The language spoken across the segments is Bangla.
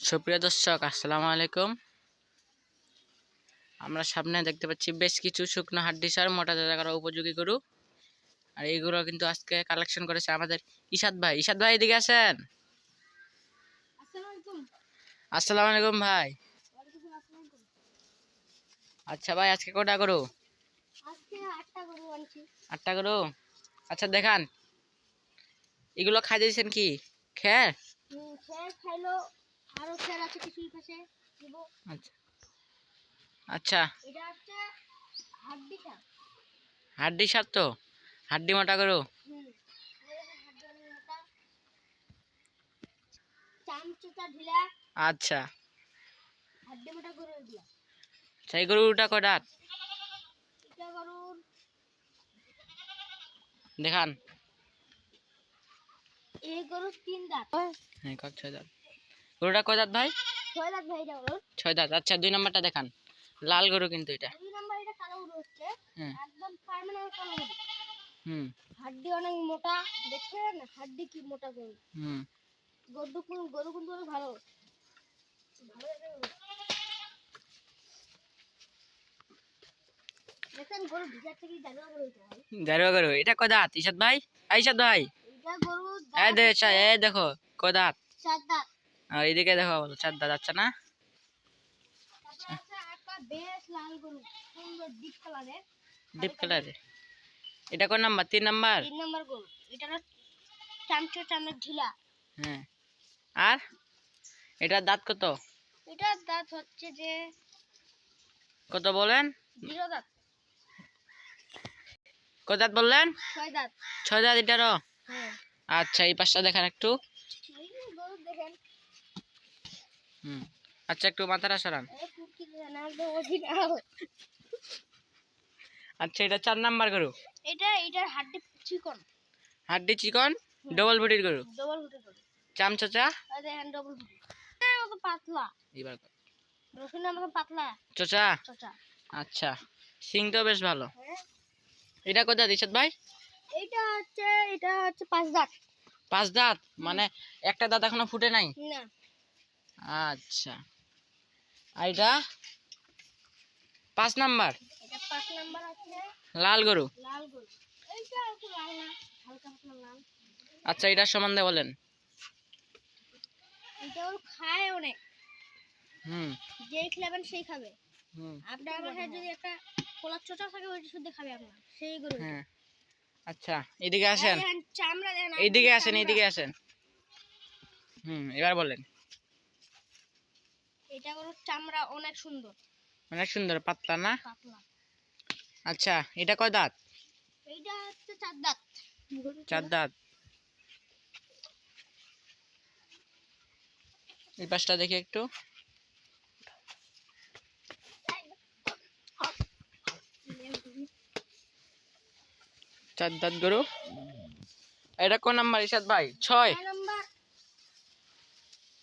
সুপ্রিয় দর্শক, আসসালামু আলাইকুম। আমরা সামনে দেখতে পাচ্ছি বেশ কিছু শুকনো হাড্ডিসার মোটা তাজা করা উপযোগী গরু। আর এইগুলো কিন্তু আজকে কালেকশন করেছে আমাদের ইশাদ ভাই। ইশাদ ভাই, এদিকে আসেন। আসসালামু আলাইকুম ভাই। আচ্ছা ভাই, আজকে কটা গরু? আটটা গরু। আচ্ছা দেখান, এগুলো খাই দিয়েছেন কি খের? আচ্ছা আচ্ছা, হাড্ডি সার তো, হাড্ডি মোটা গরু। আচ্ছা, সেই গরুটা কটা দেখান? হ্যাঁ, ছয় দাঁত। গরুটা কয় দাঁত ভাই? ছয় দাঁত। আচ্ছা, 2 নম্বরটা দেখান। লাল গরু কিন্তু এটা। হ্যাঁ। হাড্ডি অনেক মোটা, দেখছেন হাড্ডি কি মোটা গরু। গরু কিন্তু অনেক ভালো। দেখেন গরু ভিতর থেকে জানুয়া গরু এটা ভাই। জানুয়া গরু। এটা কয় দাঁত ইশাদ ভাই? ইশাদ ভাই, এটা গরু এই দেখো কয় দাঁত। 4 দাঁত। আর এইদিকে দেখো, 4 দাঁত। আচ্ছা না? তারপর আছে একটা বেশ লাল গরু, সুন্দর ডিপ কালারের। ডিপ কালারে। এটা কোন নাম্বার? 3 নাম্বার। 3 নাম্বার গরু। এটার চামড়া ঢিলা। হ্যাঁ। আর এটার দাঁত কত? এটার দাঁত হচ্ছে যে কত বলেন? 0 দাঁত। কয় দাঁত বললেন? 6 দাঁত। 6 দাঁত এটারও? হ্যাঁ। আচ্ছা, এই পাশটা দেখান একটু। এই গরু দেখেন। আচ্ছা, একটু মাথাটা সরান। এই কুকি না একদম অরিজিনাল। আচ্ছা, এটা 4 নাম্বার গরু। এটার হাড্ডি চিকন। হাড্ডি চিকন, ডবল বডির গরু। ডবল বডি গরু। চাম চাচা, আর দেখেন ডবল বডি। এর মতো পাতলা। এবার রসুনের মতো পাতলা। চাচা। চাচা। আচ্ছা, সিং তো বেশ ভালো। হ্যাঁ। এটা কত দাঁত ইশাদ ভাই? এটা হচ্ছে 5 দাঁত। 5 দাঁত মানে একটা দাঁত এখনো ফুটে নাই? না। আচ্ছা, আর এটা 5 নাম্বার। এটা 5 নাম্বার আছে। লাল গরু। লাল গরু। এইটা একটু লাল না, হালকা পাতলা লাল। আচ্ছা, এটার সম্বন্ধে বলেন। এটা ওর খায় অনেক। যেই খাবেন সেই খাবে। আপনার বাসায় যদি একটা পোলার চোচা থাকে ওইটা শুদ্ধ খাবে আপনার, সেই গরু। হ্যাঁ। আচ্ছা, এদিকে আসেন। চামড়া দেন। এইদিকে আসেন, এইদিকে আসেন। এবার বলেন। এটা গরুর চামড়া অনেক সুন্দর। অনেক সুন্দর, পাতলা না? পাতলা। আচ্ছা, এটা কয় দাঁত? এইটা হচ্ছে 4 দাঁত। 4 দাঁত। এই পাশটা দেখি একটু। চার দাঁত গরু। এটা কোন নাম্বার ইশাদ ভাই? 6 নাম্বার।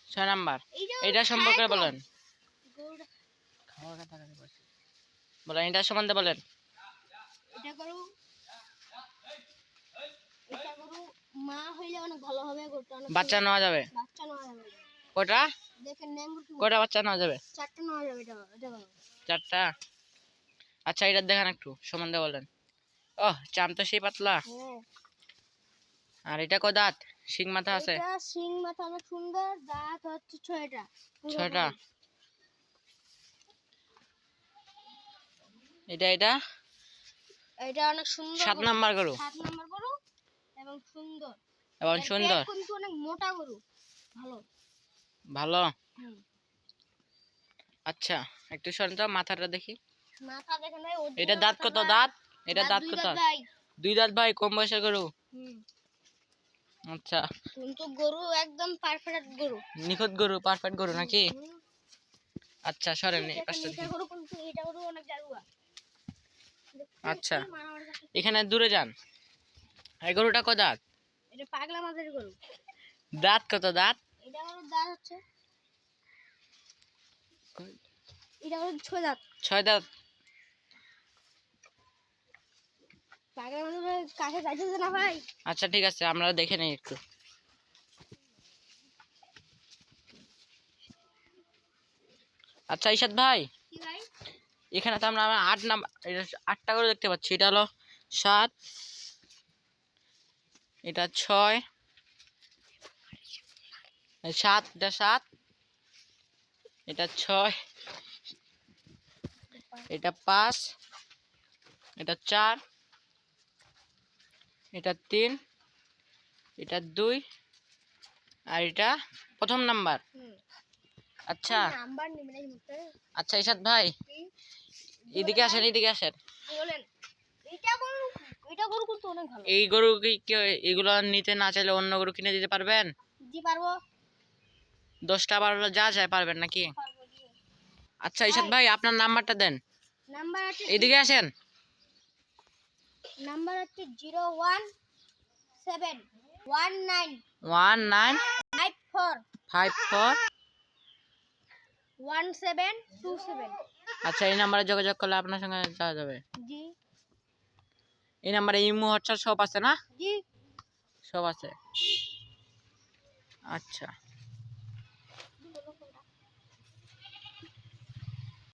6 নাম্বার। এটা সম্পর্কে বলেন। বলেন, এটা সম্বন্ধে বলেন। এটা গরু মা হইলে অনেক ভালো হবে। গরুটা অনেক বাচ্চা নেওয়া যাবে? বাচ্চা নেওয়া যাবে। কটা? দেখেন নেঙ্গুর কি কটা বাচ্চা নেওয়া যাবে? 4টা নেওয়া যাবে। এটা গরু 4টা। আচ্ছা, এটা দেখান একটু, সম্বন্ধে বলেন। ওহ, চাম তো সেই পাতলা। হ্যাঁ। আর এটা কয় দাঁত? শিং মাথা আছে? এটা শিং মাথা অনেক সুন্দর। দাঁত হচ্ছে 6টা। 6টা। এটা এটা অনেক সুন্দর। 7 নাম্বার গরু। 7 নাম্বার গরু এবং সুন্দর। এবং সুন্দর। কিন্তু অনেক মোটা গরু। ভালো। ভালো। আচ্ছা, একটু সরেন তো, মাথাটা দেখি। মাথা দেখেন ভাই। এটা দাঁত কত? দাঁত এটা দাঁত কত? 2 দাঁত ভাই, কম বয়সের গরু। আচ্ছা, কিন্তু গরু একদম পারফেক্ট গরু। নিখুঁত গরু, পারফেক্ট গরু নাকি? আচ্ছা, সরেন এই পাশটা দেখি। এটা গরু কিন্তু এটা গরু অনেক জারুয়া। আচ্ছা, এখানে দূরে যান। এই গরুটা কয় দাঁত? এটা পাগলা মাঝের গরু। দাঁত কত? দাঁত এটা গরুর দাঁত হচ্ছে এটা গরুর 6 দাঁত। 6 দাঁত। পাগলা মাঝের কাছে যাইতেছে না ভাই। আচ্ছা, ঠিক আছে, আমরা দেখে নেই একটু। আচ্ছা ইশাদ ভাই, কি ভাই? এখানে তো আমরা 8 নাম্বার, এটা 8টা করে দেখতে পাচ্ছি। এটা হলো 7, এটা 6, 7, এটা 7, এটা 6, এটা 5, এটা 4, এটা 3, এটা 2, আর এটা প্রথম নাম্বার। আচ্ছা নাম্বার নেবে নাকি মুখে? আচ্ছা ইশাদ ভাই, এদিকে আসেন, এদিকে আসেন। বলেন। এটা গরু কিন্তু অনেক ভালো। এই গরু কি এগুলো নিতে না চাইলে অন্য গরু কিনে দিতে পারবেন? জি পারবো। 10টা 12টা যা চায় পারবেন নাকি? পারবো জি। আচ্ছা ইশাদ ভাই, আপনার নাম্বারটা দেন। নাম্বার আছে, এদিকে আসেন। নাম্বার হচ্ছে 01719 1954 1727। আচ্ছা, এই নাম্বারে যোগাযোগ করলে আপনার সঙ্গে যাওয়া যাবে। জি এই নাম্বারে ইমো হোয়াটসঅ্যাপ সব আছে না? জি। সব আছে। আচ্ছা